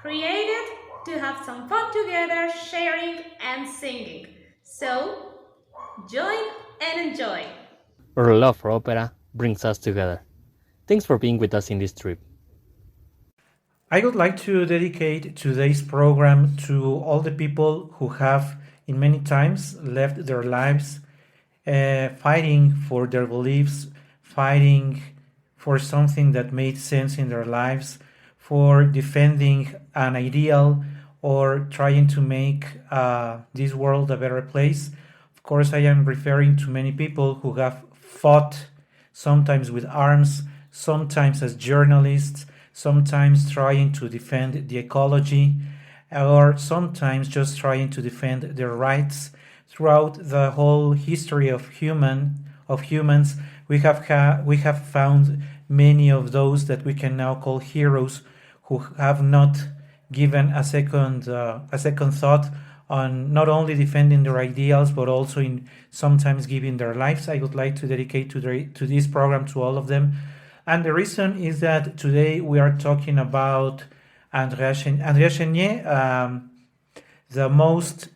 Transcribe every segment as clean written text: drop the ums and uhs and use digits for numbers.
created to have some fun together, sharing and singing. So, join and enjoy. Our love for opera brings us together. Thanks for being with us in this trip. I would like to dedicate today's program to all the people who have, in many times, left their lives fighting for their beliefs, fighting for something that made sense in their lives, for defending an ideal or trying to make this world a better place. Of course, I am referring to many people who have fought, sometimes with arms, sometimes as journalists, sometimes trying to defend the ecology, or sometimes just trying to defend their rights. Throughout the whole history of humans, we have found many of those that we can now call heroes who have not given a second thought on not only defending their ideals but also in sometimes giving their lives. I would like to dedicate to this program to all of them. And the reason is that today we are talking about Andrea Chénier, the most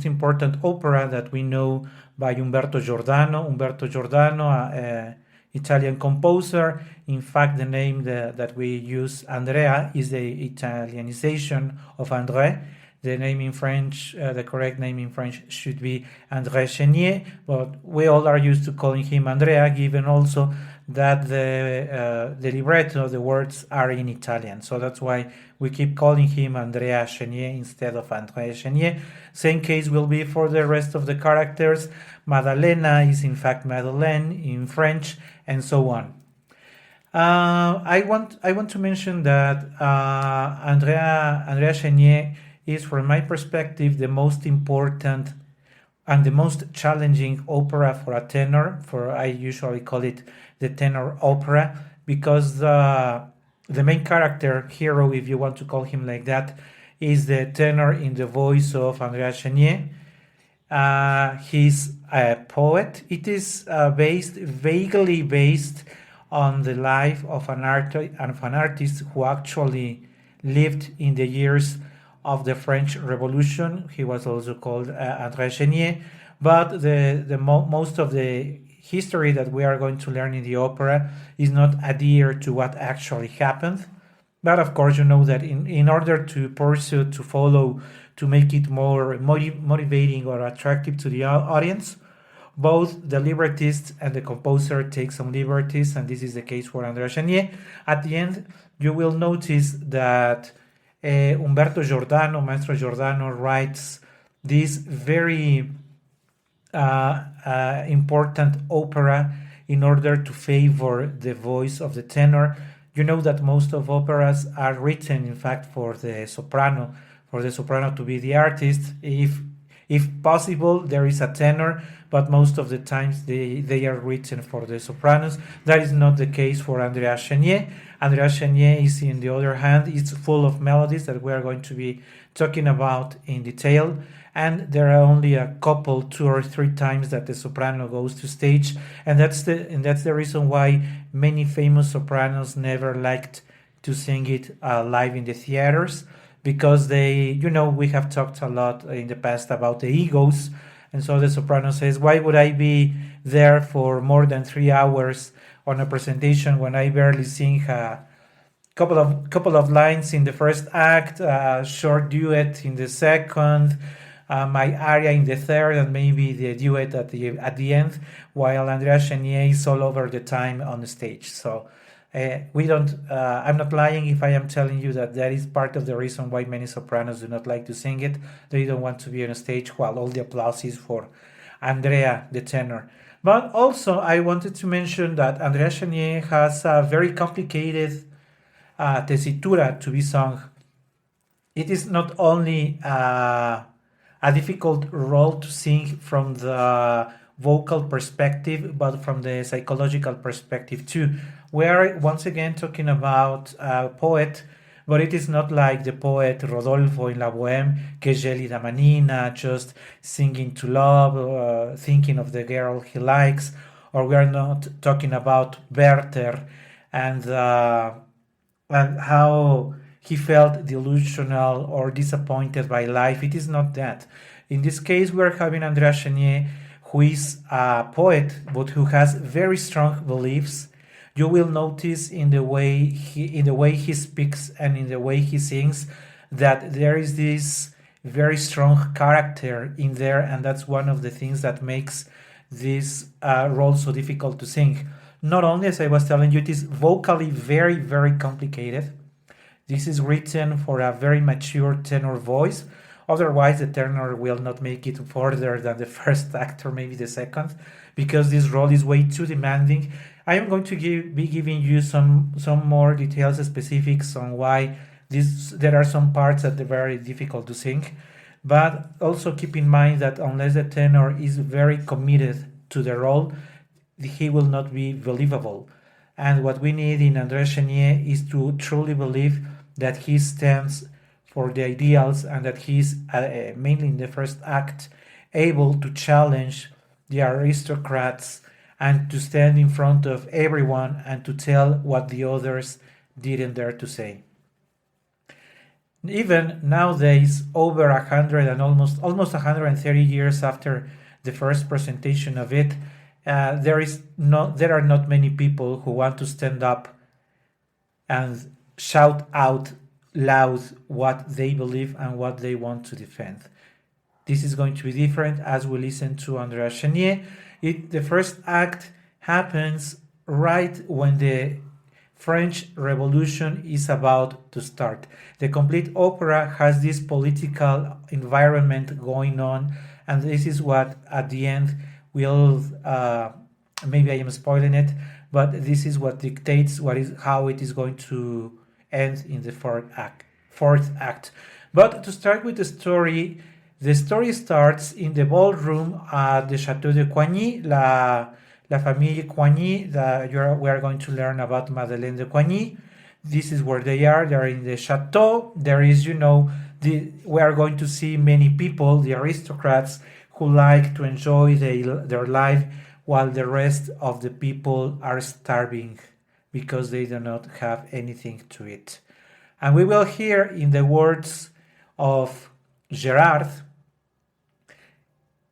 important opera that we know by Umberto Giordano. Umberto Giordano, Italian composer. In fact, the name that we use, Andrea, is the Italianization of André. The name in French, the correct name in French should be André Chénier, but we all are used to calling him Andrea, given also that the libretto, the words are in Italian. So that's why we keep calling him Andrea Chénier instead of André Chénier. Same case will be for the rest of the characters. Madalena is in fact Madeleine in French, and so on. I want to mention that Andrea Chénier is, from my perspective, the most important and the most challenging opera for a tenor. I usually call it the tenor opera, because the main character, hero, if you want to call him like that, is the tenor in the voice of Andrea Chénier. He's a poet. It is vaguely based on the life of an artist who actually lived in the years of the French Revolution. He was also called André Chénier, but most of the history that we are going to learn in the opera is not adhere to what actually happened. But of course, you know that in order to pursue, to follow, to make it more motivating or attractive to the audience, both the librettist and the composer take some liberties, and this is the case for Andrea Chénier. At the end, you will notice that Umberto Giordano, Maestro Giordano, writes this very important opera in order to favor the voice of the tenor. You know that most of operas are written, in fact, for the soprano to be the artist. If possible, there is a tenor, but most of the times they are written for the sopranos. That is not the case for Andrea Chénier. Andrea Chénier is, on the other hand, it's full of melodies that we are going to be talking about in detail. And there are only a couple, 2 or 3 times that the soprano goes to stage, and that's the reason why many famous sopranos never liked to sing it live in the theaters, because we have talked a lot in the past about the egos, and so the soprano says, why would I be there for more than 3 hours on a presentation when I barely sing a couple of lines in the first act, a short duet in the second, my aria in the third, and maybe the duet at the end, while Andrea Chénier is all over the time on the stage. So we don't. I'm not lying if I am telling you that is part of the reason why many sopranos do not like to sing it. They don't want to be on a stage while all the applause is for Andrea, the tenor. But also, I wanted to mention that Andrea Chénier has a very complicated tessitura to be sung. It is not only a difficult role to sing from the vocal perspective, but from the psychological perspective too. We are once again talking about a poet, but it is not like the poet Rodolfo in La Bohème, Que gelida manina, just singing to love, thinking of the girl he likes, or we are not talking about Werther and how he felt delusional or disappointed by life. It is not that. In this case, we are having Andrea Chénier, who is a poet, but who has very strong beliefs. You will notice in the way he speaks and in the way he sings that there is this very strong character in there, and that's one of the things that makes this role so difficult to sing. Not only, as I was telling you, it is vocally very, very complicated. This is written for a very mature tenor voice. Otherwise, the tenor will not make it further than the first act or maybe the second, because this role is way too demanding. I am going to be giving you some more details, specifics on why there are some parts that are very difficult to sing. But also keep in mind that unless the tenor is very committed to the role, he will not be believable. And what we need in Andrea Chénier is to truly believe that he stands for the ideals and that he's, mainly in the first act, able to challenge the aristocrats and to stand in front of everyone and to tell what the others didn't dare to say. Even nowadays, over 100 and almost 130 years after the first presentation of it, there are not many people who want to stand up and shout out loud what they believe and what they want to defend. This is going to be different as we listen to Andrea Chénier. The first act happens right when the French Revolution is about to start. The complete opera has this political environment going on, and this is what at the end will, maybe I am spoiling it, but this is what dictates how it is going to end in the fourth act. But to start with the story starts in the ballroom at the Château de Coigny, La Famille Coigny. We are going to learn about Madeleine de Coigny. This is where they are. They're in the chateau. There is, we are going to see many people, the aristocrats, who like to enjoy their life, while the rest of the people are starving because they do not have anything to eat. And we will hear in the words of Gerard,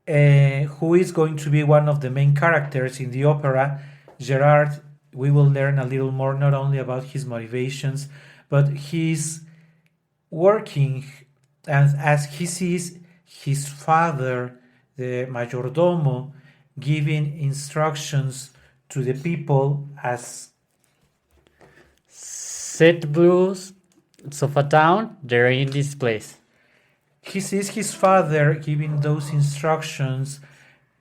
who is going to be one of the main characters in the opera. Gerard, we will learn a little more not only about his motivations, but he's working, and as he sees his father, the majordomo, giving instructions to the people as Set blues, sofa down, they're in this place. He sees his father giving those instructions,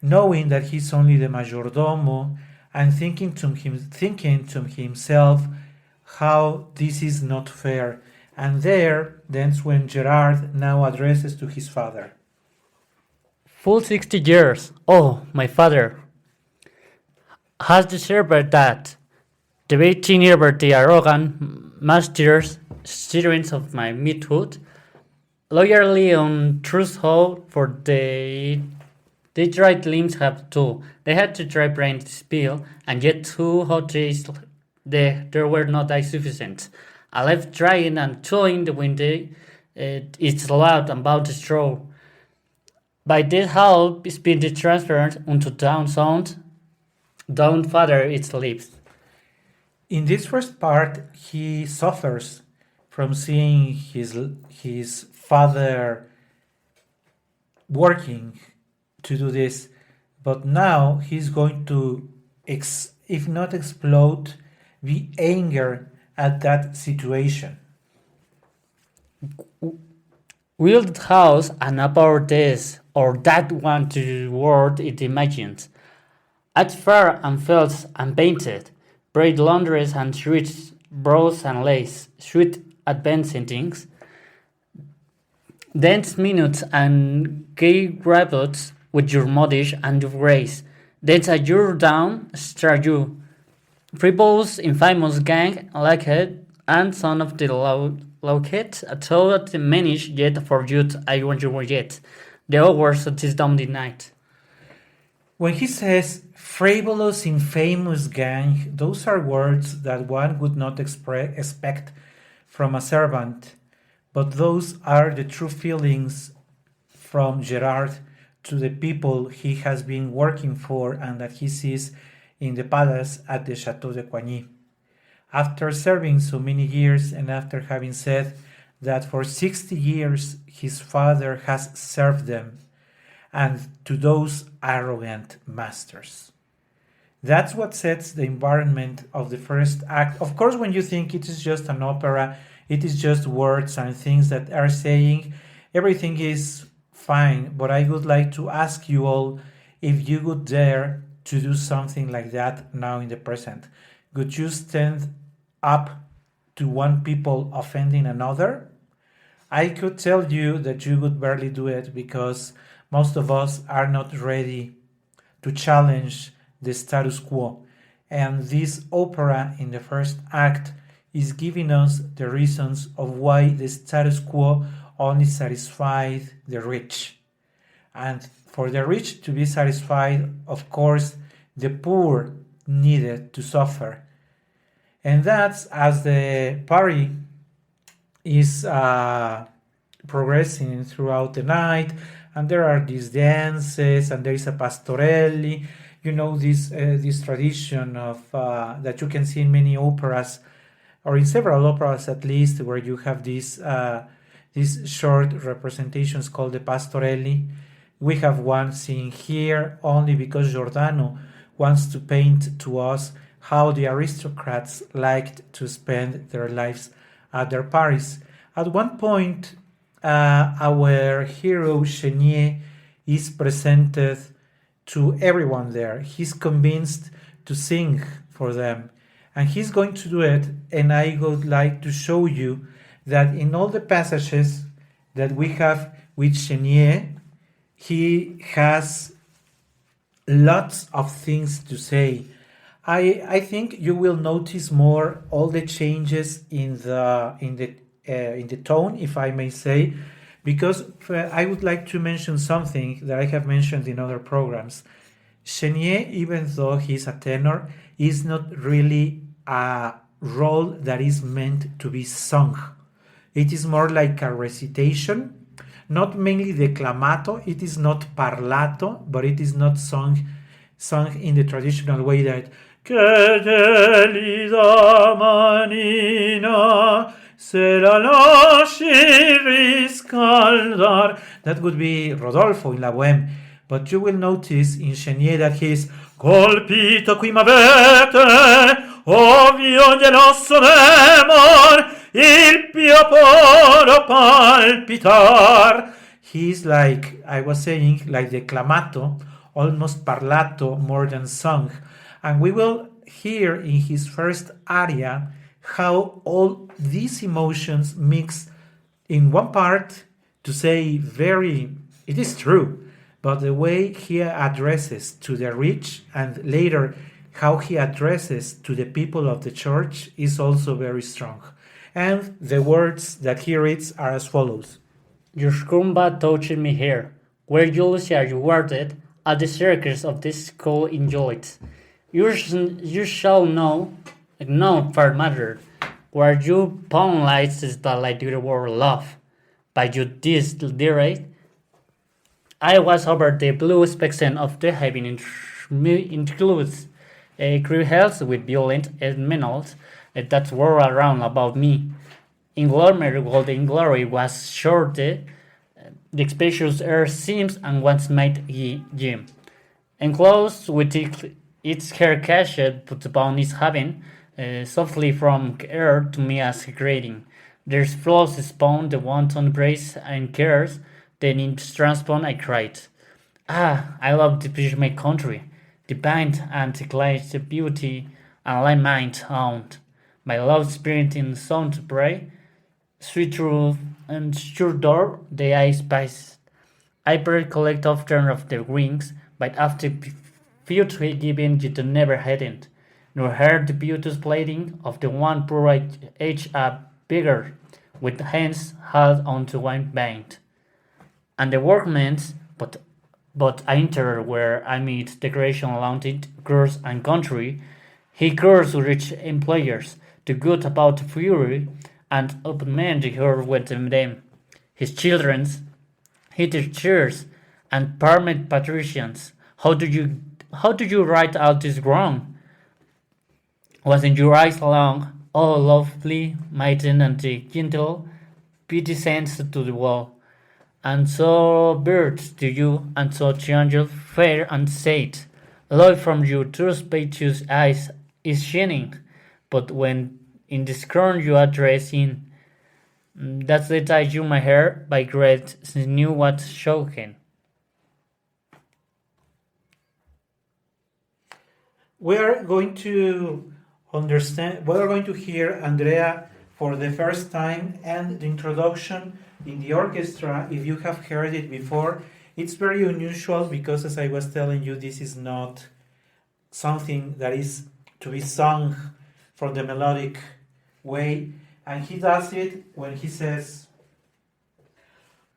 knowing that he's only the majordomo, and thinking to himself how this is not fair. And that's when Gerard now addresses to his father. Full 60 years. Oh, my father has discovered that the waiting over the arrogant masters, servants of my midhood, loyally on truthful, for they tried limbs have too. They had to try brain spill, and yet 2 hot days there were not sufficient. I left trying and toying the window. It's loud and about to straw. By this help, speed is transferred into down sound. Down father its lips. In this first part, he suffers from seeing his father working to do this, but now he's going to, if not explode, be angry at that situation. Wild house and about this or that one to word it imagines. At fair and felt and painted, braid laundries and sweet brows and lace, sweet advancing things, dance minutes and gay rabbits with your modish and your grace. Dance a year down, star you. Frivolous, infamous gang, like it, and son of the locket, a thought manish yet for youth I want you yet. The hours of this dumb night. When he says frivolous, infamous gang, those are words that one would not expect from a servant, but those are the true feelings from Gerard to the people he has been working for and that he sees in the palace at the Chateau de Coigny. After serving so many years and after having said that for 60 years his father has served them, and to those arrogant masters. That's what sets the environment of the first act. Of course, when you think it is just an opera, it is just words and things that are saying, everything is fine. But I would like to ask you all if you would dare to do something like that now in the present. Would you stand up to one people offending another? I could tell you that you would barely do it because most of us are not ready to challenge the status quo. And this opera in the first act is giving us the reasons of why the status quo only satisfied the rich. And for the rich to be satisfied, of course, the poor needed to suffer. And that's as the party is progressing throughout the night, and there are these dances, and there is a pastorelli. You know this tradition of that you can see in many operas, or in several operas at least, where you have these short representations called the pastorelli. We have one seen here only because Giordano wants to paint to us how the aristocrats liked to spend their lives at their parties. At one point, our hero Chénier is presented to everyone there. He's convinced to sing for them, and he's going to do it. And I would like to show you that in all the passages that we have with Chénier, he has lots of things to say. I think you will notice more all the changes in the tone, if I may say, because I would like to mention something that I have mentioned in other programs. Chénier, even though he's a tenor, is not really a role that is meant to be sung. It is more like a recitation, not mainly declamato. It is not parlato, but it is not sung in the traditional way that che gelida manina se la lasci riscaldar. That would be Rodolfo in La Bohème. But you will notice in Chénier that he's colpito qui m'avete, ovvio geloso demon, il pio poro palpitar. He's like, I was saying, like the clamato, almost parlato more than sung. And we will hear in his first aria how all these emotions mix in one part to say it is true, but the way he addresses to the rich and later how he addresses to the people of the church is also very strong. And the words that he reads are as follows. Your scrumba touched me here, where Julia rewarded at the circus of this school enjoyed. You shall know, no far matter, where you pawn lights is that like the world love. By you this direct, I was over the blue spectrum of the heaven includes crew health with violent minerals that were around about me. In glory, golden glory was short, the spacious air seems and once made Jim. Enclosed with its hair cached put upon his heaven, softly from air to me as greeting. There's flows spawn the wanton grace and cares, then in transpond I cried. Ah, I love to my country, divine and declared beauty and light mind owned. My love spirit in sound to pray, sweet truth and sure door the eye spice. I bird collect often of the wings, but after beauty given you to never hadn't, nor heard the beauteous plating of the one poor age up bigger, with hands held onto one bind. And the workmen's, but I enter where I meet decoration launted, girls and country, he curls rich employers, to good about fury, and augmented her with them, his children's, his teachers, and permanent patricians. How do you write all this wrong? Wasn't your eyes long, oh lovely, maiden and gentle, pity sends to the wall, and so birds to you, and so angel fair and sate. Love from your true spacious eyes is shining, but when in this crown you are dressing, that's the tie you my hair by great since knew what's shocking. We are going to we are going to hear Andrea for the first time and the introduction in the orchestra. If you have heard it before, it's very unusual because, as I was telling you, this is not something that is to be sung from the melodic way. And he does it when he says,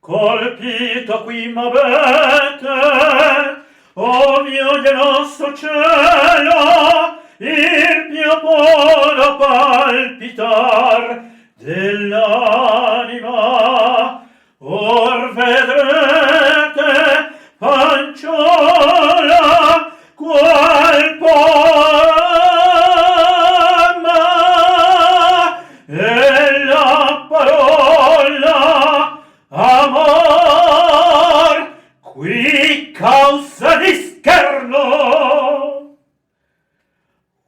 Colpito qui m'avete, o mio genosso cielo, il mio buono palpitar dell'anima, or vedrete fanciola qual poema e la parola amor qui causa di scherno.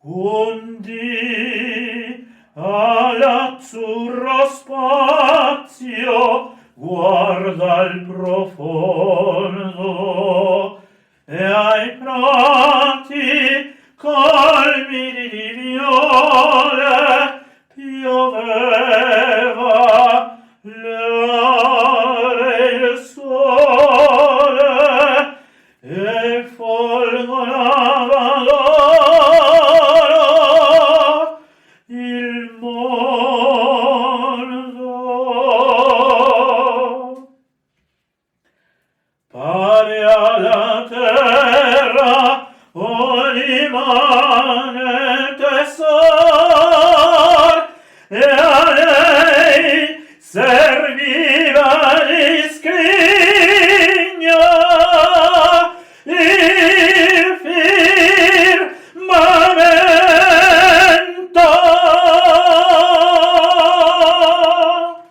Undi all'azzurro spazio guarda il profondo e ai prati colmi di viole pioveva l'are il sole e folgorava d'oro il mondo. Pare alla terra rimane tesor e a lei serviva di scrigno il firmamento.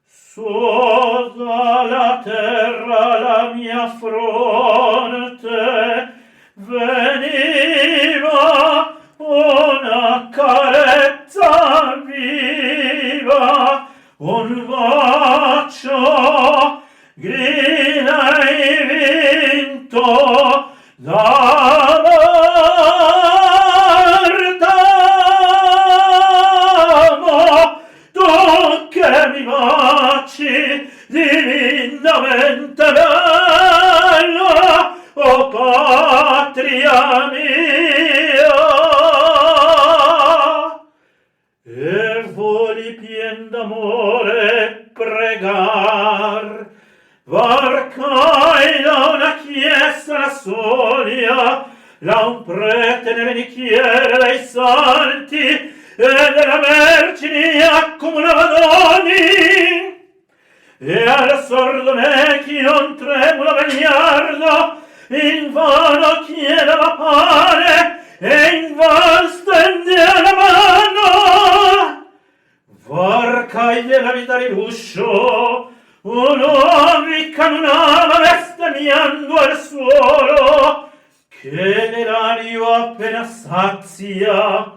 Su dalla terra la mia fronte veniva una carezza viva, un bacio grida e vinto d'amo, tu che mi baci divinamente bella, o patria mia, e voli pien d'amore pregar, varcai da una chiesa la solia, là un prete ne venichiere dai santi e della vergine accomunava doni, e al sordo me chi non tremula bagnardo in vano chiedeva pane e in van stendeva la mano. Varcai della vita riluscio, un uomo camminava bestemmiando al suolo, che nell'ario appena sazia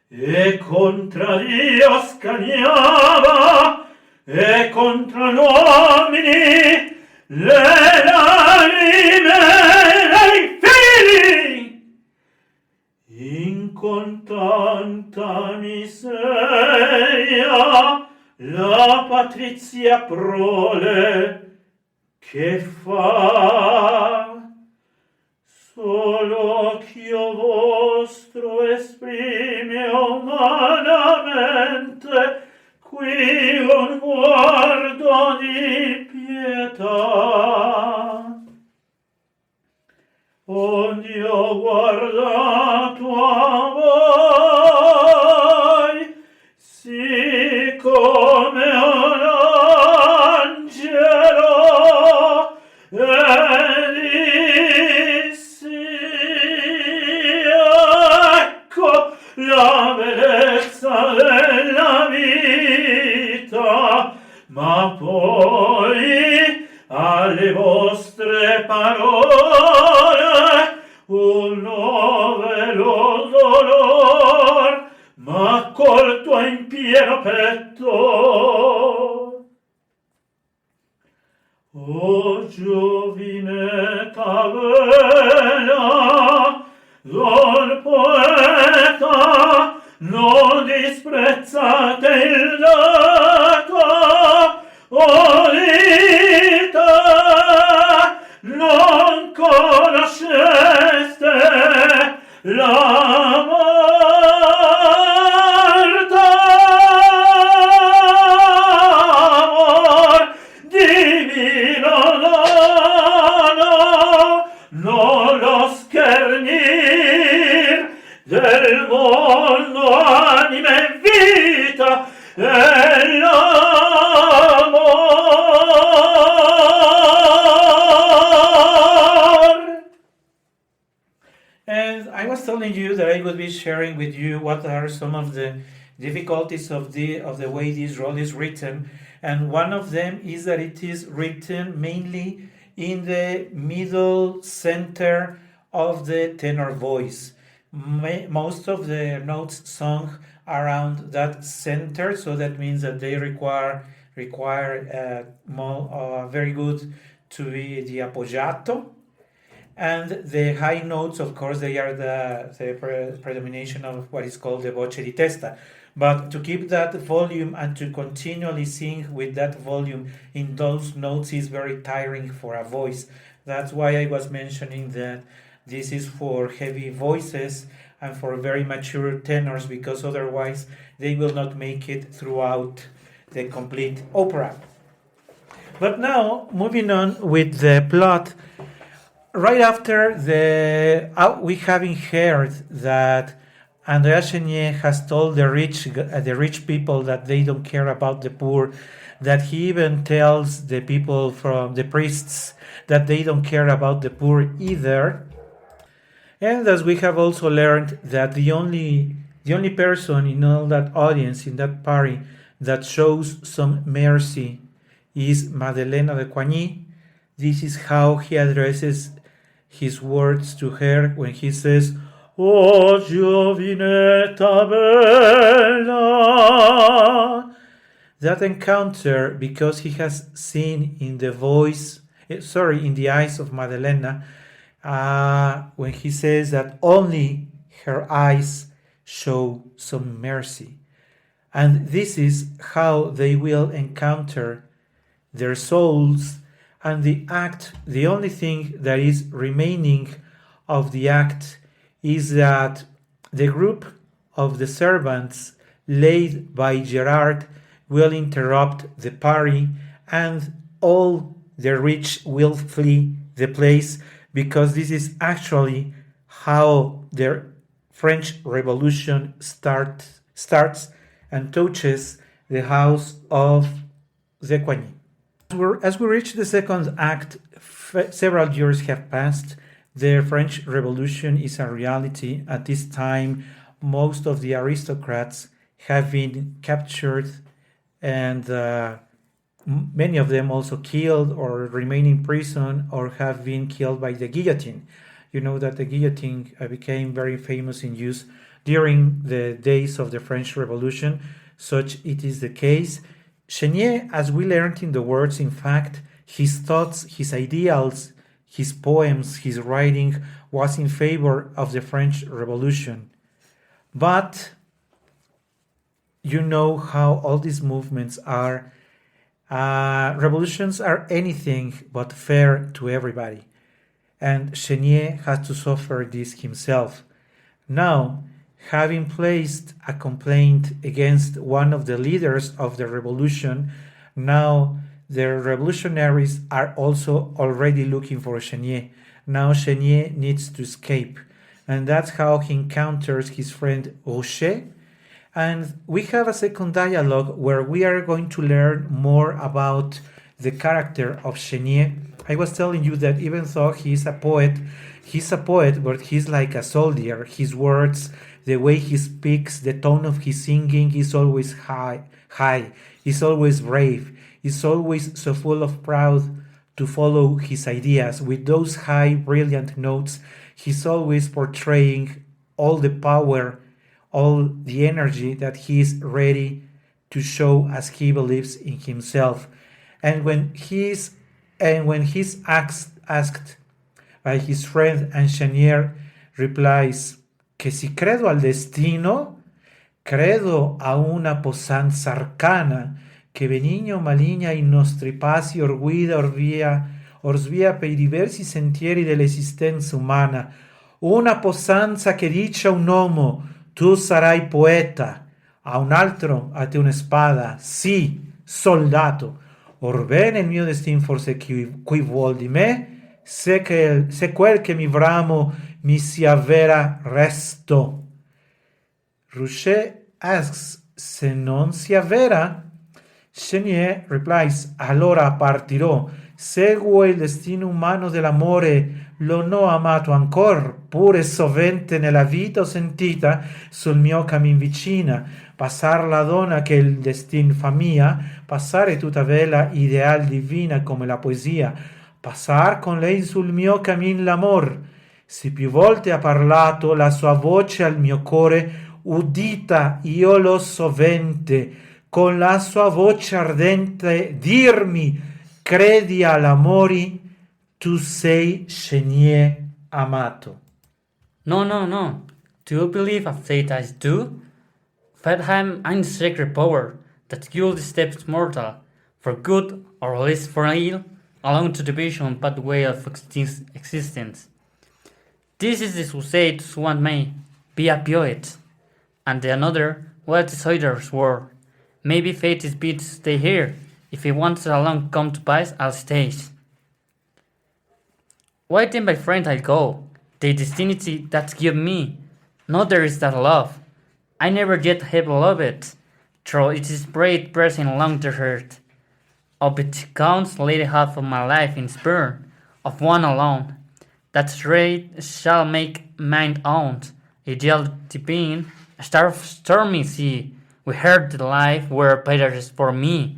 e contra Dio scaniava, e contra gli uomini le anime dei figli. In con tanta miseria la patrizia prole che fa? Solo occhio vostro esprime umanamente qui un guardo di pietà. Onde ho guardato a voi, sì un novelo dolor m'ha colto in pieno petto. O giovinetta bella, don poeta, non disprezzate il dato, o dite, non conosceste la morte, amor divino non lo schernir del mondo, anima e vita e l'amor. And I was telling you that I would be sharing with you what are some of the difficulties of the way this role is written, and one of them is that it is written mainly in the middle center of the tenor voice. Most of the notes sung around that center, so that means that they require very good to be the appoggiato. And the high notes, of course, they are the predomination of what is called the voce di testa. But to keep that volume and to continually sing with that volume in those notes is very tiring for a voice. That's why I was mentioning that this is for heavy voices and for very mature tenors, because otherwise they will not make it throughout the complete opera. But now, moving on with the plot, right after we having heard that Andrea Chénier has told the rich people that they don't care about the poor, that he even tells the people from the priests that they don't care about the poor either. And as we have also learned that the only person in all that audience, in that party, that shows some mercy is Madalena de Coigny. This is how he addresses his words to her when he says, "O giovinetta bella." That encounter, because he has seen in the eyes of Madalena, when he says that only her eyes show some mercy. And this is how they will encounter their souls. And the only thing that is remaining of the act is that the group of the servants led by Gerard will interrupt the party, and all the rich will flee the place, because this is actually how the French Revolution starts and touches the house of the Coigny. As we reach the second act, several years have passed. The French Revolution is a reality. At this time, most of the aristocrats have been captured, and many of them also killed or remain in prison or have been killed by the guillotine. You know that the guillotine became very famous in use during the days of the French Revolution. Such it is the case. Chénier, as we learned in the words, in fact, his thoughts, his ideals, his poems, his writing was in favor of the French Revolution. But you know how all these movements are. Revolutions are anything but fair to everybody. And Chénier had to suffer this himself. Now, having placed a complaint against one of the leaders of the revolution, now the revolutionaries are also already looking for Chénier. Now Chénier needs to escape. And that's how he encounters his friend Rocher. And we have a second dialogue where we are going to learn more about the character of Chénier. I was telling you that even though he's a poet, but he's like a soldier. His words, the way he speaks, the tone of his singing is always high. He's always brave. He's always so full of pride to follow his ideas. With those high, brilliant notes, He's always portraying all the power, all the energy that he is ready to show as he believes in himself. And when he's asked by his friend, and Chénier replies que si credo al destino, credo a una posanza arcana che benigno maligna in nostri passi orsvia per i diversi sentieri dell'esistenza umana, una posanza che dice a un uomo tu sarai poeta, a un altro a te una spada, sì, soldato, orbene il mio destin forse qui vuol di me, se quel che mi bramo mi si avvera resto. Rouchet asks, se non si avvera? Chénier replies, allora partirò, seguo il destino umano dell'amore, lo no amato ancor, pure sovente nella vita ho sentita sul mio cammin vicina, passar la donna che il destin fa mia, passare tutta vela ideal divina come la poesia, passar con lei sul mio cammin l'amor, se più volte ha parlato la sua voce al mio core, udita io lo sovente, con la sua voce ardente dirmi, credi all'amore, tu sei Chénier amato. No, no, no. Do you believe a fate I do? That I'm ein sacred power, that guild steps mortal, for good or at least for ill, along to the vision pathway of existence. This is the suicide one may be a poet, and the another well deciders were. Maybe fate is bid to stay here. If he wants along come to pass, I'll stay. Why then, my friend, I'll go. The destiny that's give me. No, there is that love. I never yet have loved, though it is bright pressing along the heart. Of it counts later half of my life in spurn, of one alone. That straight shall make mine own. Ideal being, a star of stormy sea. We heard the life were better for me.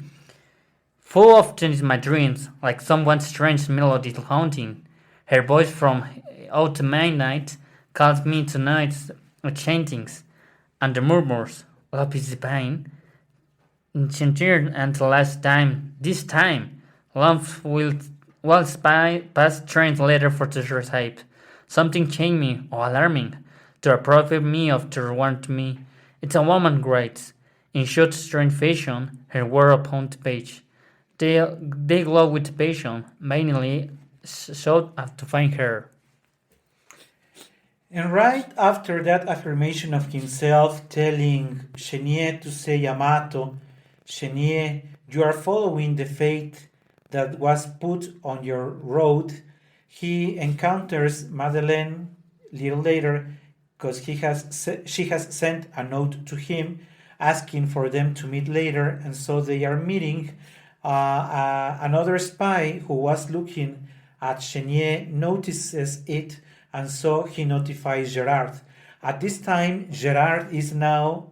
Full often is my dreams, like someone's strange melody haunting. Her voice from out the midnight calls me to night's chantings, and the murmurs, love is divine. Enchanted and the last time, this time, love will pass trains later for the receipt. Something changed me, or alarming, to approve me of to want me. It's a woman great, in short strange fashion, her word upon the page. They glow with passion, mainly sought to find her. And right after that affirmation of himself, telling Chénier to say amato, Chénier, you are following the fate that was put on your road, he encounters Madeleine little later because she has sent a note to him asking for them to meet later, and so they are meeting. Another spy who was looking at Chénier notices it, and so he notifies Gerard. At this time, Gerard is now,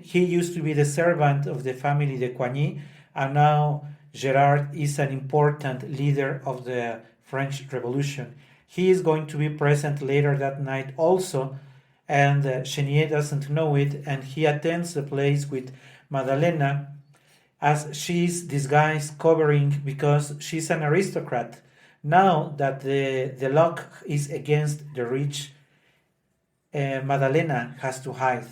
he used to be the servant of the family de Coigny, and now Gerard is an important leader of the French Revolution. He is going to be present later that night also, and Chénier doesn't know it, and he attends the place with Madalena as she's disguised covering because she's an aristocrat. Now that the luck is against the rich, Madalena has to hide.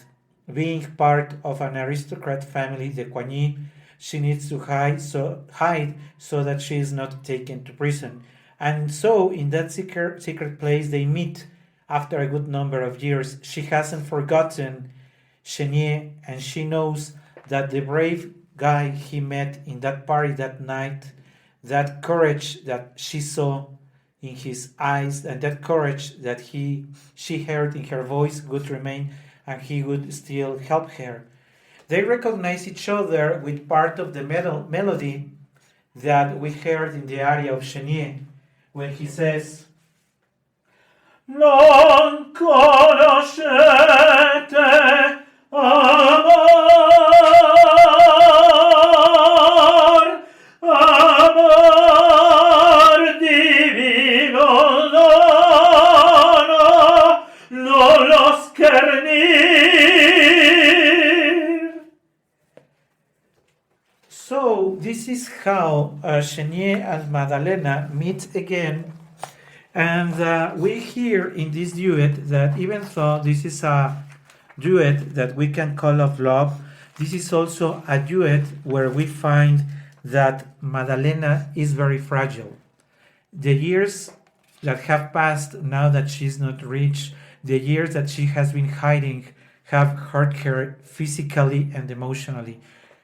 Being part of an aristocrat family, the Coigny, she needs to hide so that she is not taken to prison. And so in that secret place they meet after a good number of years. She hasn't forgotten Chénier, and she knows that the brave guy he met in that party that night, that courage that she saw in his eyes, and that courage that she heard in her voice would remain, and he would still help her. They recognize each other with part of the melody that we heard in the aria of Chénier, when he says, Non conoscete amor, amor divino, how Chénier and Madalena meet again. And we hear in this duet that even though this is a duet that we can call of love, this is also a duet where we find that Madalena is very fragile. The years that have passed now that she's not rich, the years that she has been hiding have hurt her physically and emotionally.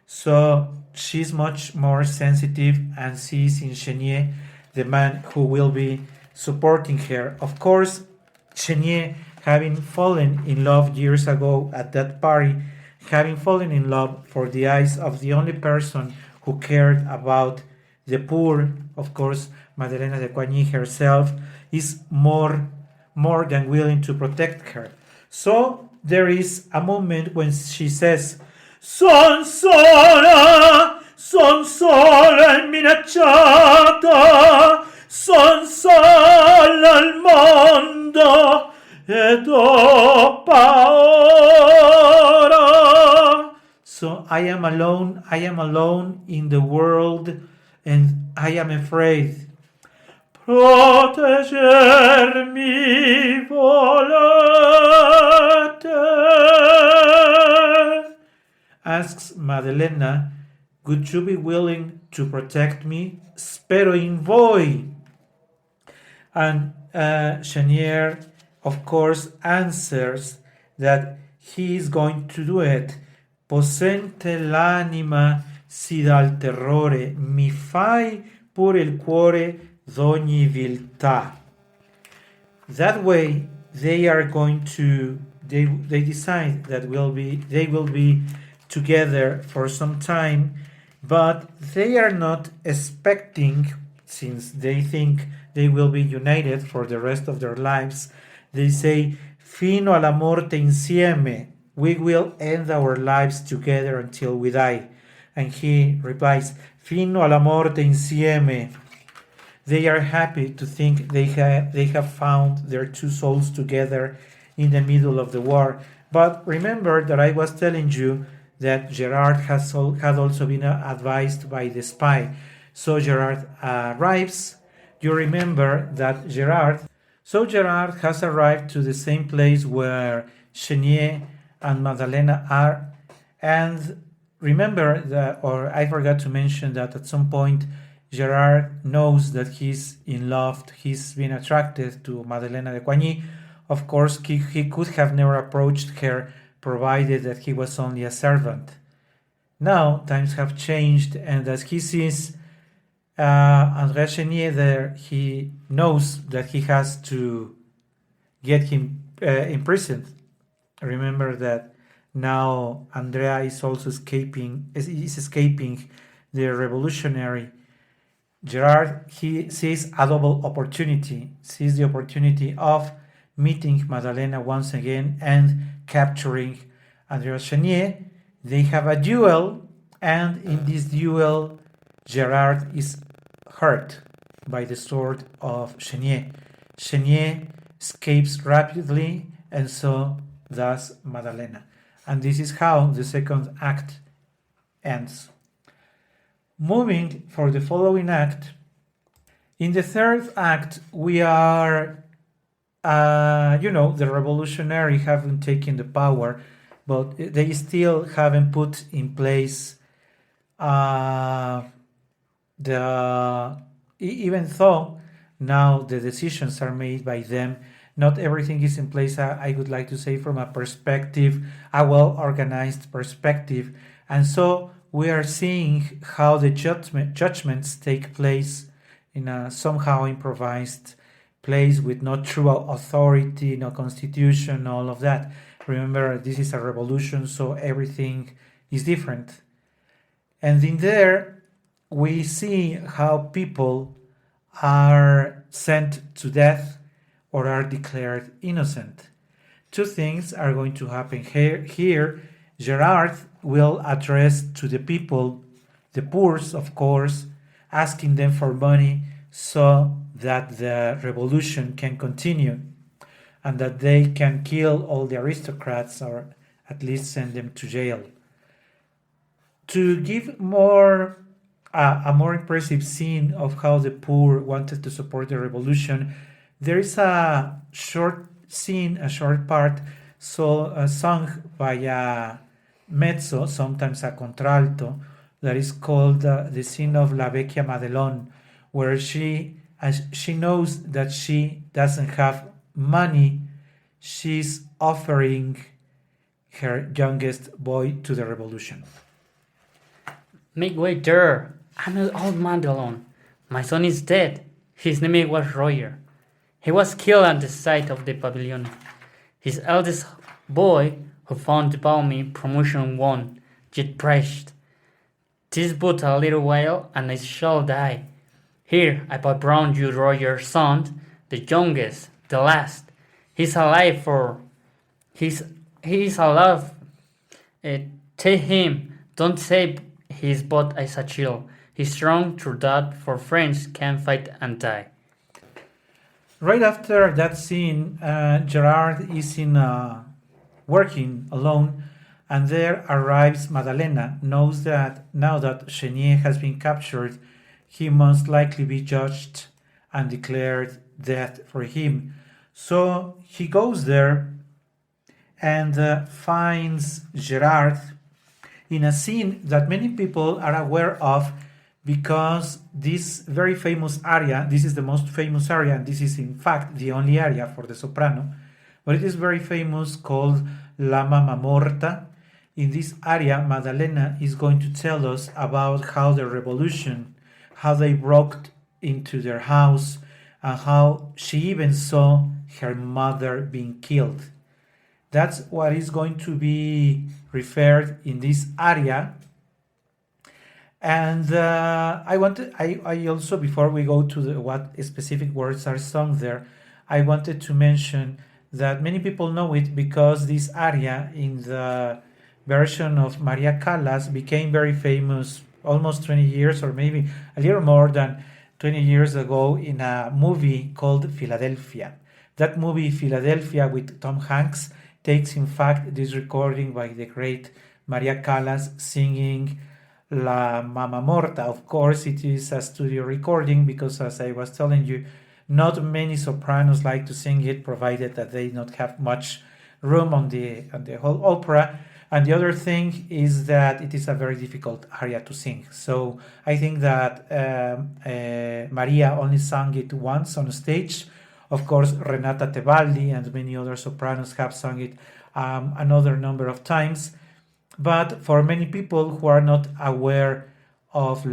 So she's much more sensitive and sees in Chénier the man who will be supporting her. Of course, Chénier, having fallen in love years ago at that party, having fallen in love for the eyes of the only person who cared about the poor, of course, Madalena de Coigny herself, is more than willing to protect her. So there is a moment when she says, son sola e minacciata, son sola al mondo ed ho paura. So I am alone in the world, and I am afraid. Proteggermi volete, asks Madalena, would you be willing to protect me? Spero in voi. And Chénier, of course, answers that he is going to do it. Possente l'anima si dal terrore, mi fai pure il cuore d'ogni viltà. That way, they are going to. They decide that they will be together for some time, but they are not expecting, since they think they will be united for the rest of their lives. They say, fino alla morte insieme. We will end our lives together until we die. And he replies, fino alla morte insieme. They are happy to think they have found their two souls together in the middle of the war. But remember that I was telling you that Gerard had also been advised by the spy. So Gerard arrives. You remember that Gerard has arrived to the same place where Chénier and Madalena are. And remember that, or I forgot to mention that at some point Gerard knows that he's in love, he's been attracted to Madalena de Coigny. Of course, he could have never approached her, provided that he was only a servant. Now, times have changed, and as he sees Andrea Chénier there, he knows that he has to get him imprisoned. Remember that now Andrea is also escaping the revolutionary. Gerard, he sees a double opportunity, sees the opportunity of meeting Madalena once again and capturing Andrea Chénier. They have a duel, and in this duel, Gerard is hurt by the sword of Chénier. Chénier escapes rapidly, and so does Madalena. And this is how the second act ends. Moving for the following act, in the third act, we are, the revolutionary haven't taken the power, but they still haven't put in place even though now the decisions are made by them, not everything is in place, I would like to say, from a well-organized perspective. And so we are seeing how the judgments take place in a somehow improvised place with no true authority, no constitution, all of that. Remember, this is a revolution, so everything is different. And in there, we see how people are sent to death or are declared innocent. Two things are going to happen here. Gerard will address to the people, the poor, of course, asking them for money so that the revolution can continue and that they can kill all the aristocrats or at least send them to jail. To give more a more impressive scene of how the poor wanted to support the revolution, there is a short scene, a short part, sung by a mezzo, sometimes a contralto, that is called the scene of La Vecchia Madelon, where as she knows that she doesn't have money, she's offering her youngest boy to the revolution. Make way there. I'm an old man alone. My son is dead. His name was Roger. He was killed at the site of the pavilion. His eldest boy, who found about me, promotion won, yet perished. This but a little while, and I shall die. Here I brought you Roger's son, the youngest, the last. He's alive for. He's alive. Take him. Don't say he's but as a child. He's strong through that, for friends can fight and die. Right after that scene, Gerard is in working alone, and there arrives Madalena, knows that now that Chénier has been captured, he must likely be judged and declared death for him. So he goes there and finds Gerard in a scene that many people are aware of, because this very famous aria, this is the most famous aria, and this is in fact the only aria for the soprano, but it is very famous, called La Mamma Morta. In this aria, Madalena is going to tell us about how the revolution, how they broke into their house, and how she even saw her mother being killed. That's what is going to be referred in this aria. And I also, before we go to what specific words are sung there, I wanted to mention that many people know it because this aria in the version of Maria Callas became very famous almost 20 years, or maybe a little more than 20 years ago, in a movie called Philadelphia. That movie, Philadelphia, with Tom Hanks, takes in fact this recording by the great Maria Callas singing La Mamma Morta. Of course, it is a studio recording because, as I was telling you, not many sopranos like to sing it, provided that they don't have much room on the whole opera. And the other thing is that it is a very difficult aria to sing. So I think that Maria only sang it once on stage. Of course, Renata Tebaldi and many other sopranos have sung it another number of times. But for many people who are not aware of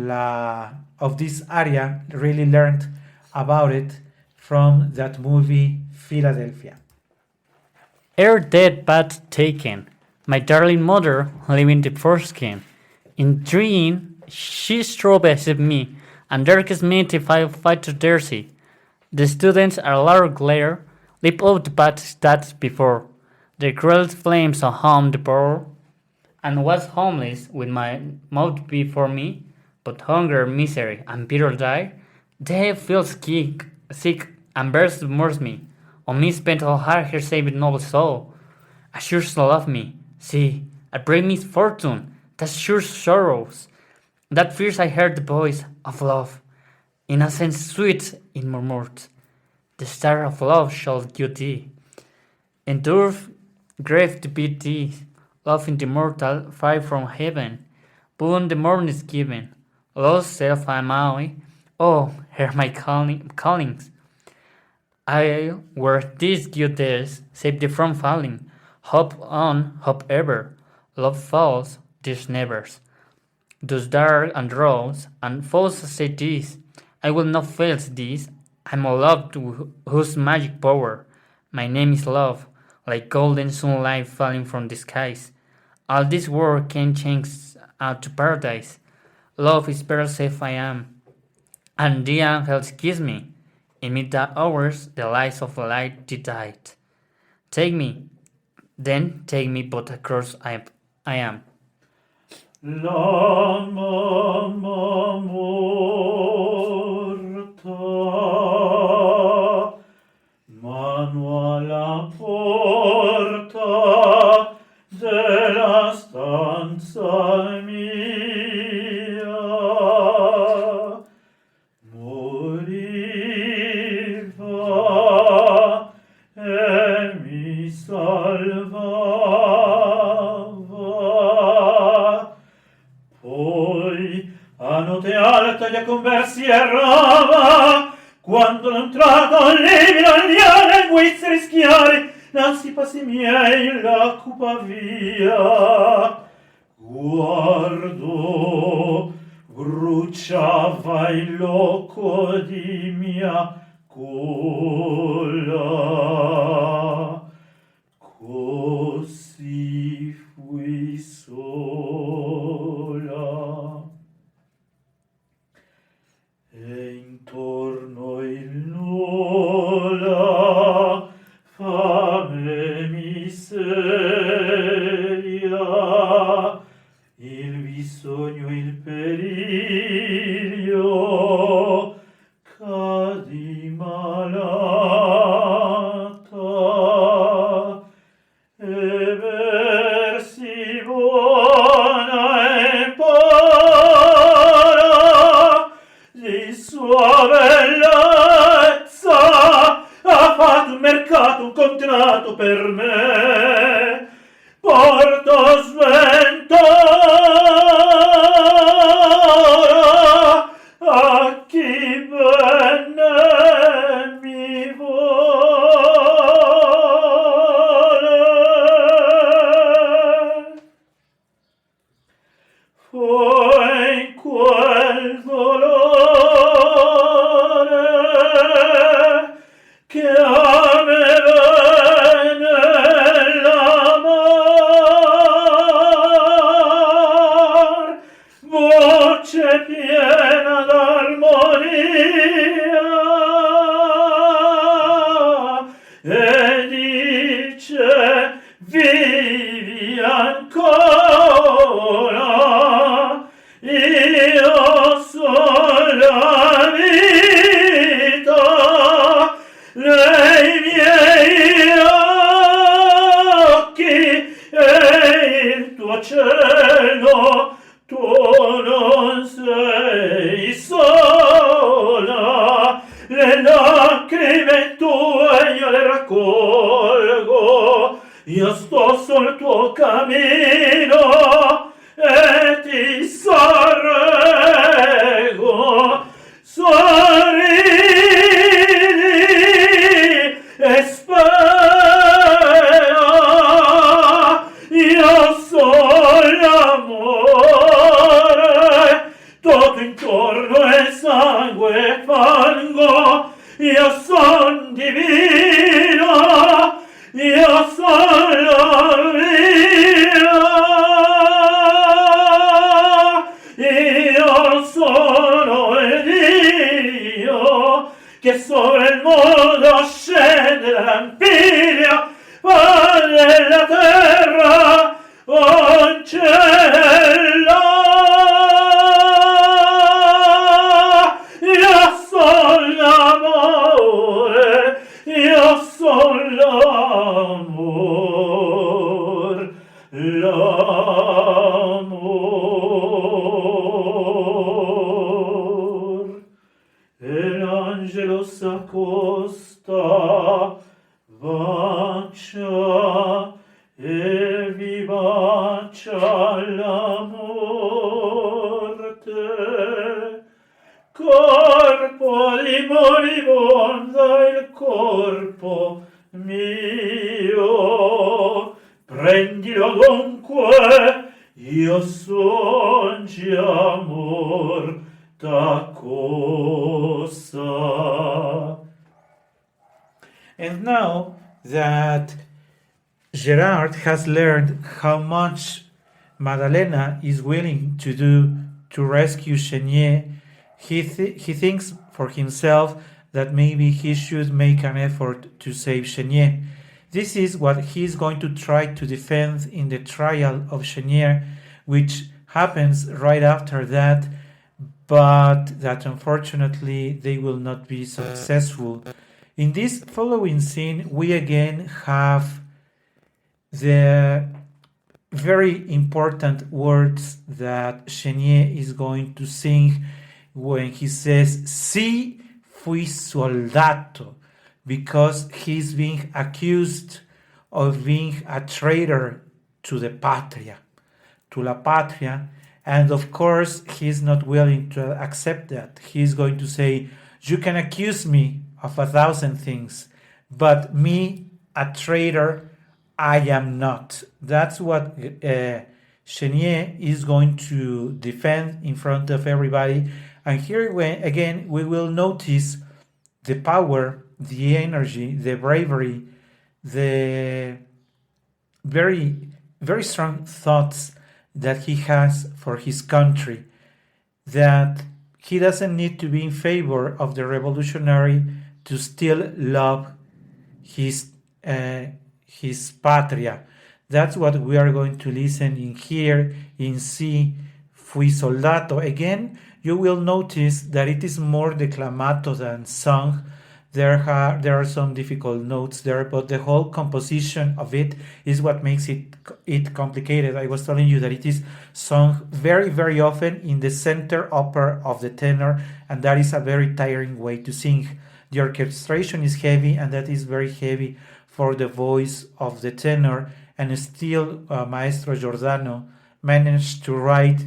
this aria, really learned about it from that movie Philadelphia. Ere dead but taken, my darling mother living the foreskin. In dream she strove beside me, and darkest me if I fight to Darcy. The students are loud glare, leap out but that before. The cruel flames on home devour, and was homeless with my mouth before me, but hunger, misery, and bitter dire, they feel sick, and burst mourns me. On me spent all heart her saved noble soul. Assures love me, see, I bring misfortune, that sure sorrows. That fears I heard the voice of love, innocent sweet in murmured. The star of love shall give thee. Endure grave to be thee. Love in the mortal, fire from heaven, boon the morn is given. Lost self am I, oh, hear my callings. I were these good days, save thee from falling. Hope on, hope ever. Love falls, this nevers. Those dark and rose, and false say this. I will not fail this. I'm a love to whose magic power. My name is love, like golden sunlight falling from the skies. All this world can change out to paradise. Love is better safe I am. And the angels kiss me. In midnight hours the lights of light did died. Take me, then take me but across I am. La mamma morta, mano alla porta della stanza mia. mi salvava. Poi a notte alta gli conversi errava, quando l'ho entrato libero gli linguizzi rischiari, non si passi miei la cupa via. Guardo, bruciava il loco di mia cola, così fui sola. E intorno il nulla, fame, miseria, il bisogno, il periglio, cadi malata, e versi buona e pora di sua bellezza ha fatto un mercato, un contratto per me, porto sventura a chi bene mi vuole. Foi in quel dolore che a me venne l'amor, voce piena d'armonia, e dice vivi ancora, io sono la vita, nei miei occhi e il tuo cielo, tu non sei sola, le lacrime tue io le raccolgo, io sto sul tuo cammino e ti sorreggo. Sorridi e spera, io sono l'amore, tutto intorno è sangue e fango, io son divino, io sono la via, io sono il Dio che sopra il mondo scende dall'Empireo, va nella terra un cielo. Io sono l'amore, io sono l'amor, l'amor. E l'angelo s'accosta, bacia e vi bacia la morte. Corpo di moribondo, il corpo mio, prendilo dunque, io son già morta cosa. And now that Gerard has learned how much Madalena is willing to do to rescue Chénier, he thinks for himself that maybe he should make an effort to save Chénier. This is what he is going to try to defend in the trial of Chénier, which happens right after that, but that unfortunately they will not be successful. In this following scene, we again have the very important words that Chénier is going to sing when he says, "Si fui soldato." because he's being accused of being a traitor to the patria, to la patria. And of course, he's not willing to accept that. He's going to say, you can accuse me of 1,000 things, but me, a traitor, I am not. That's what Chénier is going to defend in front of everybody. And here again, we will notice the power, the energy, the bravery, the very, very strong thoughts that he has for his country, that he doesn't need to be in favor of the revolutionary to still love his patria. That's what we are going to listen in here in Si Fui Soldato. Again, you will notice that it is more declamato than sung. There are some difficult notes there, but the whole composition of it is what makes it complicated. I was telling you that it is sung very, very often in the center upper of the tenor, and that is a very tiring way to sing. The orchestration is heavy, and that is very heavy for the voice of the tenor, and still Maestro Giordano managed to write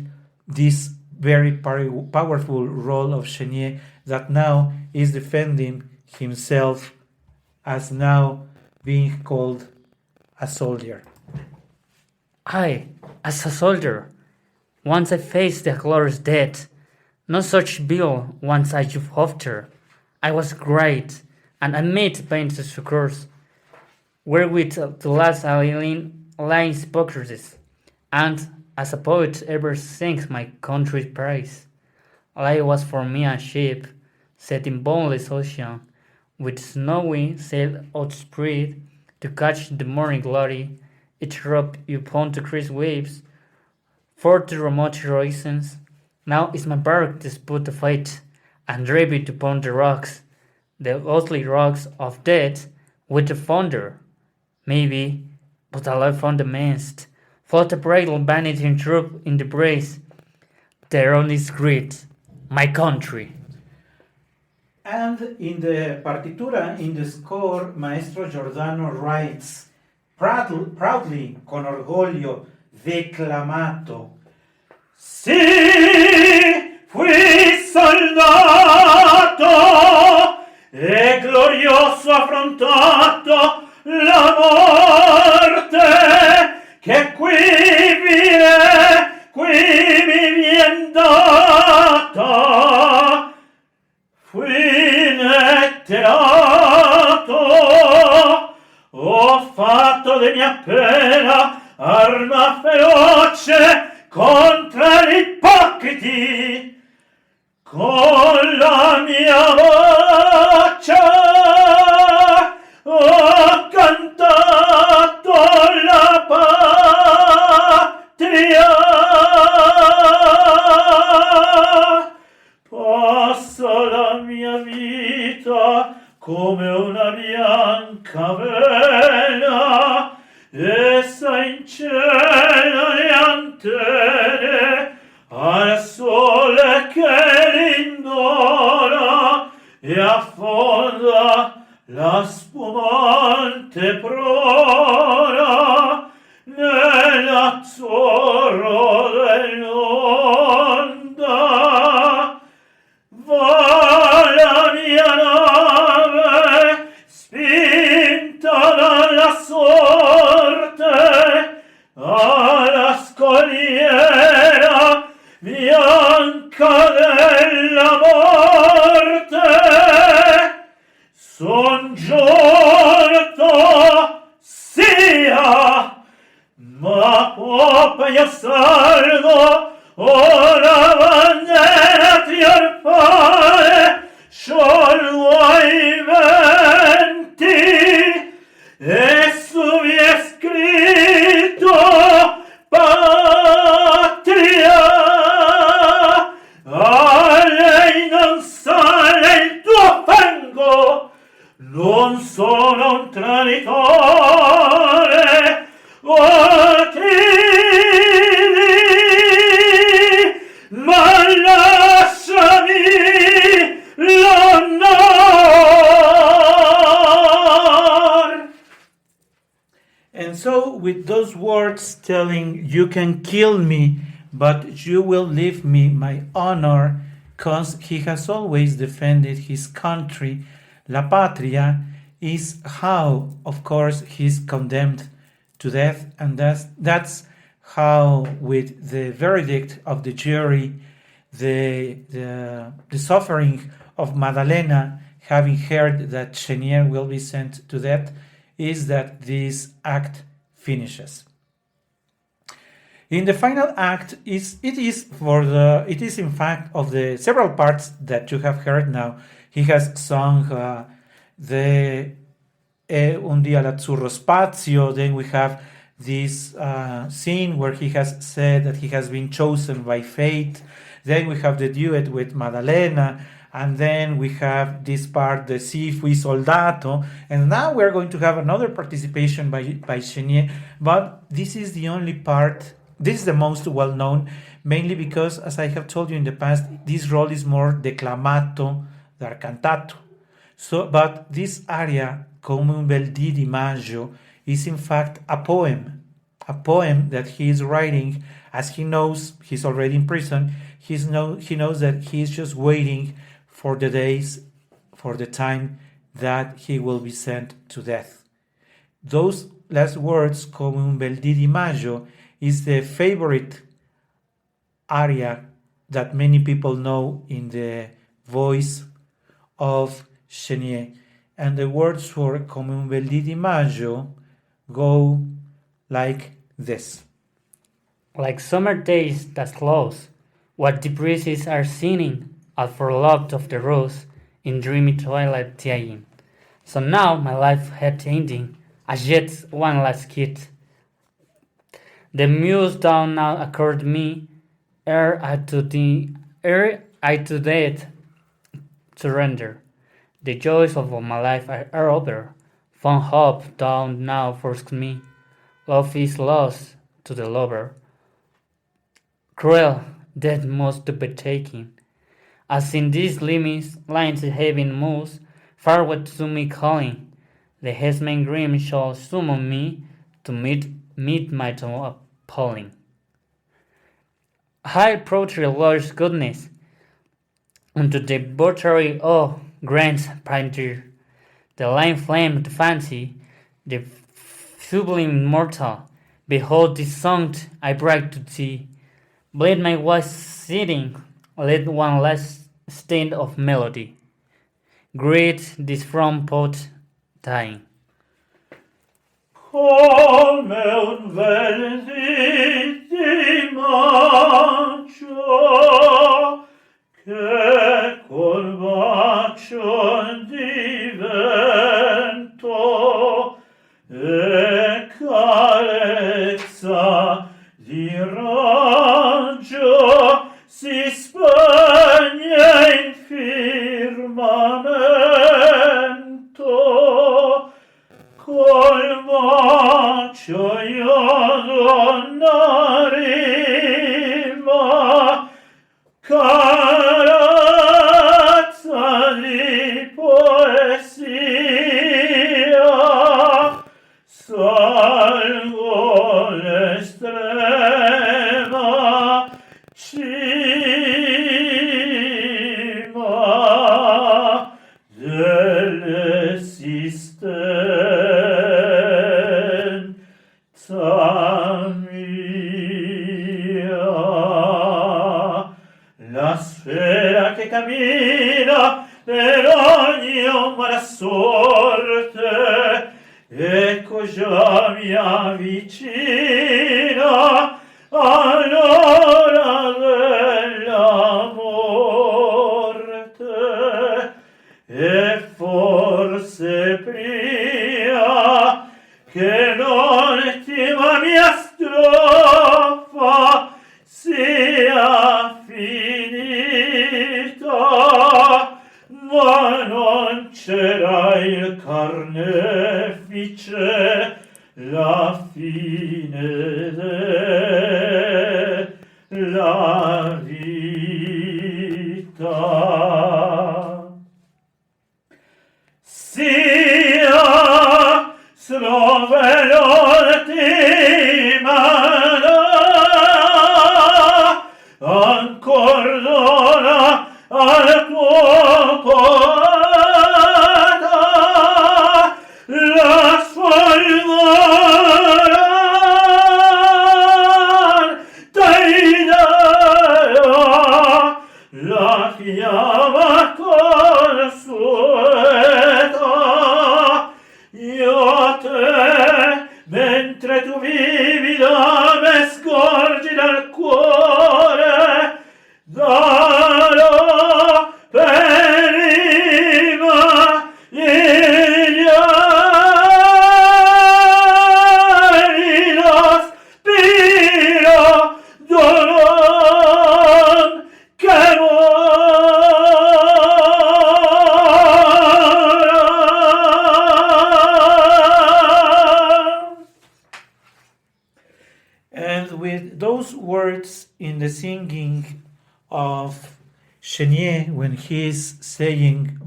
this very powerful role of Chénier that now is defending himself as now being called a soldier. I, as a soldier, once I faced the glorious death, no such bill once I you've after. I was great, and I made painted succors, wherewith the last alien lines hypocrisies, and as a poet ever sings my country's praise. Life was for me a ship, set in boundless ocean, with snowy sail outspread, to catch the morning glory, it rubbed upon the crisp waves, for the remote horizons. Now is my bark dispute the fight, and drive it upon the rocks, the ghostly rocks of death, with the thunder. Maybe, but alive from the mist, float a bridal vanity and troop in the brace. Their own is great, my country. And in the partitura, in the score, Maestro Giordano writes, proudly, con orgoglio, declamato, Si fui soldato e glorioso affrontato la morte che qui mi vien data, fui letterato, ho fatto di mia pena arma feroce contra gli ipocriti, con la mia voce ho cantato la patria. Passa la mia vita come una bianca vela, essa in cielo le antenne al sole che l'indora e affonda la spumante prora nell'azzurro dell'onda. Va la mia nave spinta dalla sorte alla scogliera bianca della morte. Son giunto sia, ma poppa io salvo una bandiera trionfale, sciolgo ai venti, e su vi è scritto patria. A lei non sale il tuo fango, non sono un traditore, o And so, with those words telling, you can kill me, but you will leave me my honor, because he has always defended his country, La Patria, is how, of course, he's condemned to death. And that's how, with the verdict of the jury, the suffering of Madalena, having heard that Chénier will be sent to death, is that this act finishes. In the final act, it is in fact of the several parts that you have heard now. He has sung the Un dia l'azzurro spazio. Then we have this scene where he has said that he has been chosen by fate. Then we have the duet with Maddalena, and then we have this part, the Si fui soldato, and now we're going to have another participation by Chénier, but this is the only part, this is the most well known, mainly because, as I have told you in the past, this role is more declamato than cantato. So, but this aria, Come un bel dì di maggio, is in fact a poem that he is writing, as he knows he's already in prison. He knows that he's just waiting for the days, for the time that he will be sent to death. Those last words, Come un bel dì di maggio, is the favorite aria that many people know in the voice of Chénier. And the words for Come un bel dì di maggio go like this. Like summer days that close, what the breezes are singing out for love of the rose in dreamy twilight dying. So now my life had ending, as yet one last kiss. The muse down now occurred me, ere I to death surrender. The joys of my life are over. Fond hope down now forced me. Love is lost to the lover. Cruel death must be taken. As in these limits lines heaven moves, farewell to me calling. The headsman grim shall summon me to meet my appalling. High approach Lord's goodness, unto the butchery, oh, grant painter, the line flamed fancy, the sublime mortal, behold this song I brag to thee. Blade my voice sitting, let one last stain of melody. Greet this from poet dying. Come un bel dì di maggio, che col bacio di vento e carezza di raggio si spegne in firmamento. Col bacio io donna rima, carezza di poesia, salgo l'estrema cima dell'esistenza mia. La sfera che cammina per ogni ombra sorte, ecco già mi avvicina all'ora della morte, e forse prima che l'ultima mia strofa sia finita, ma non c'era il carnefice, la fine della vita. Sia slove l'ultima ancor dona al tuo poeta la sfolgorar t'idea la chiama consueta io a te mentre tu vivi da me scorgi dal cuore darò prima lo spiro dolor che And with those words in the singing of Chénier, when he is saying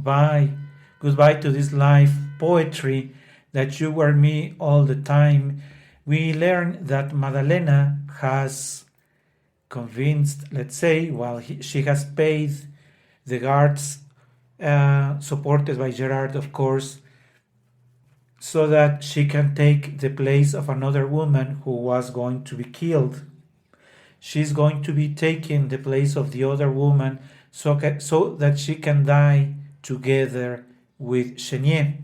goodbye to this life, poetry, that you were me all the time, we learn that Madalena has convinced, let's say, she has paid the guards, supported by Gerard, of course, so that she can take the place of another woman who was going to be killed. She's going to be taking the place of the other woman so that she can die together with Chénier.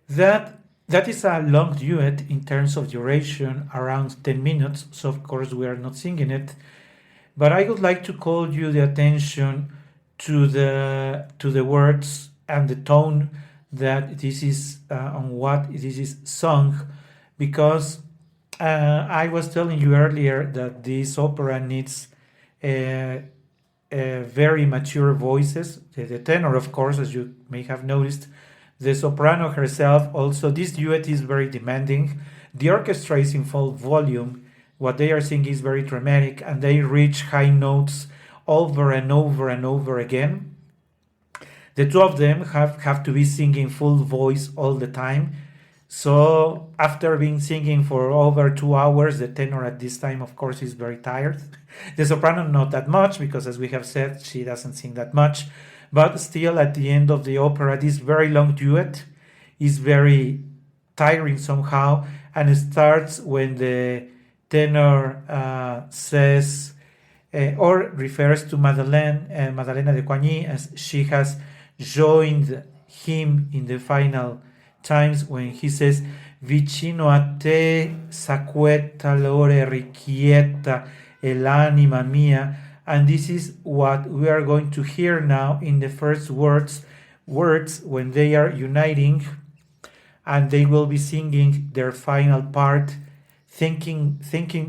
That is a long duet in terms of duration, around 10 minutes, so of course we are not singing it. But I would like to call you the attention to the words and the tone that this is on what this is sung, because I was telling you earlier that this opera needs very mature voices. The tenor, of course, as you may have noticed, the soprano herself also. This duet is very demanding. The orchestra is in full volume. What they are singing is very dramatic, and they reach high notes over and over and over again. The two of them have to be singing full voice all the time. So after being singing for over 2 hours, the tenor at this time, of course, is very tired. The soprano, not that much, because as we have said, she doesn't sing that much. But still, at the end of the opera, this very long duet is very tiring somehow, and it starts when the tenor says or refers to Madalena de Coigny, as she has joined him in the final times when he says vicino a te s'acqueta l'ore riquieta e l'anima mia. And this is what we are going to hear now in the first words when they are uniting, and they will be singing their final part, thinking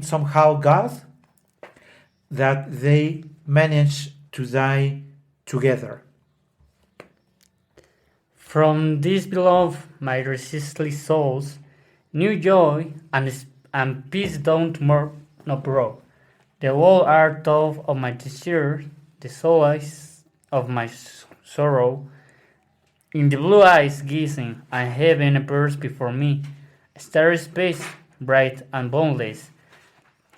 somehow God that they managed to die together. From this beloved, my resistless souls, new joy and peace don't more no grow. The whole art of my desire, the solace of my sorrow. In the blue eyes gazing, and heaven appears before me, a starry space, bright and boundless.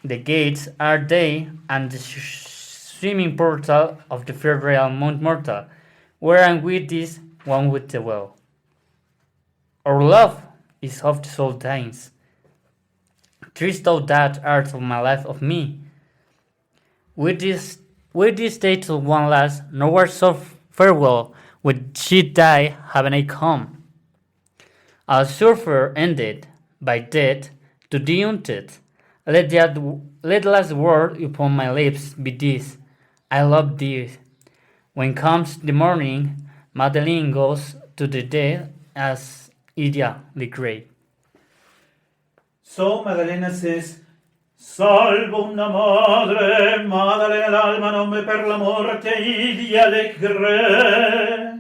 The gates are they, and the swimming portal of the fair real Mount Mortal, where I'm with this one with the well. Our love is of the soul times. Trist thou that art of my life of me. With this state of one last, nowhere so farewell, would she die, haven't I come? Our surfer ended, by death, to the unted. Let last word upon my lips be this, I love thee. When comes the morning, Madeleine goes to the dead as Idia the Great. So Maddalena says, salvo una madre, Maddalena l'alma nome per la morte, Idia le Great.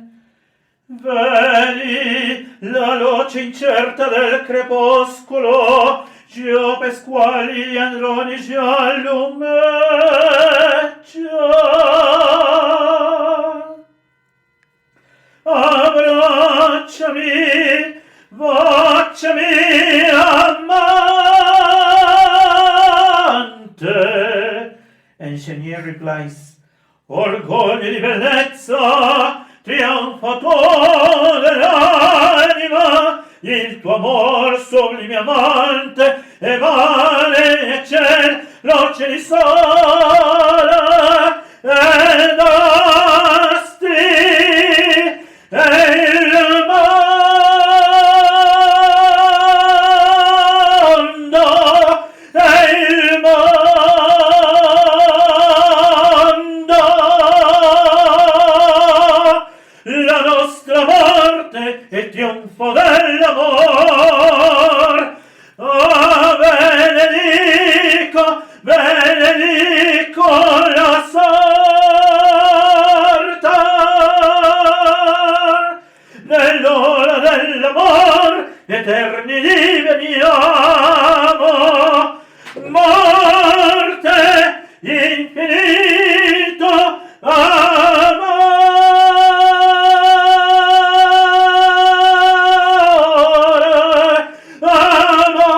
Vedi la luce incerta del crepuscolo, Gio Pasquali androni giallume, abbracciami, baciami Chénier replies, orgoglio di bellezza, trionfatore dell'anima, il tuo amor sublime amante, e vale ciel, rocce di sole, ed astri, e il mondo, e il mondo, la nostra morte e il trionfo dell'amor. Oh, benedico, benedico la sorte nell'ora dell'amor, eterni diveniamo, morte, infinito amore, amore.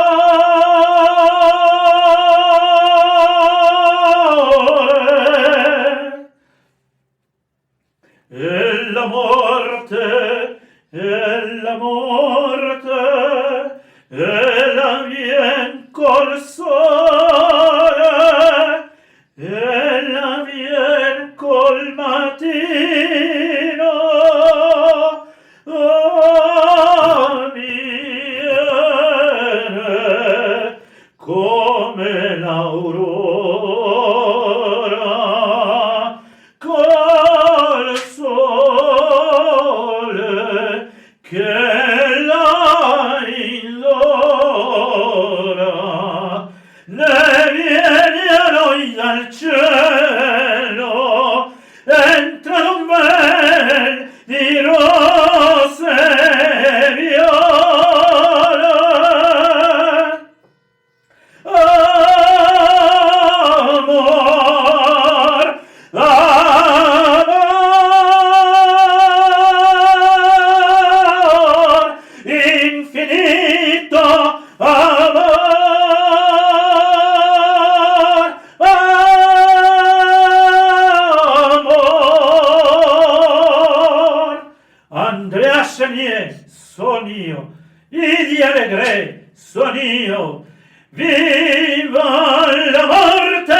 E la morte, e la morte, e la vien col sole, e la vien col mattino, oh, viene come l'aurora col sole che la indora, ne viene a noi dal cielo, entra un bel di rose e viole, amor, amor, infinito amor, amor. Andrea Chénier, son io, Idi Allegre, son io, viva la morte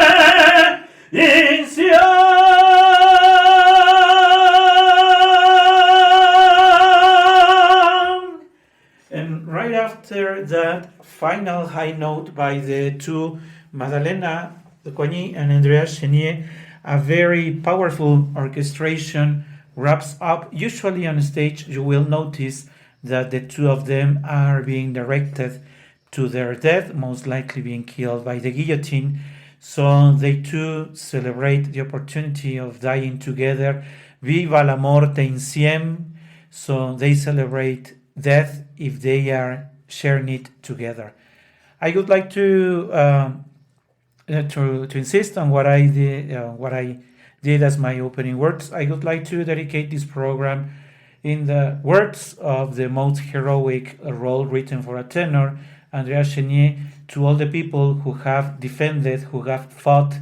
insieme. And right after that final high note by the two Madalena Cogny and Andrea Chénier, a very powerful orchestration wraps up. Usually on stage, you will notice that the two of them are being directed to their death, most likely being killed by the guillotine. So they too celebrate the opportunity of dying together. Viva la morte insieme. So they celebrate death if they are sharing it together. I would like to insist on what I did as my opening words. I would like to dedicate this program in the words of the most heroic role written for a tenor, Andrea Chénier, to all the people who have defended, who have fought,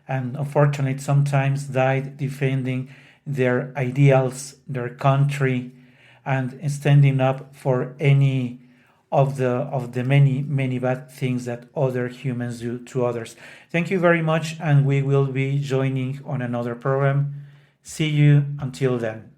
and unfortunately sometimes died defending their ideals, their country, and standing up for any of the many bad things that other humans do to others. Thank you very much, and we will be joining on another program. See you until then.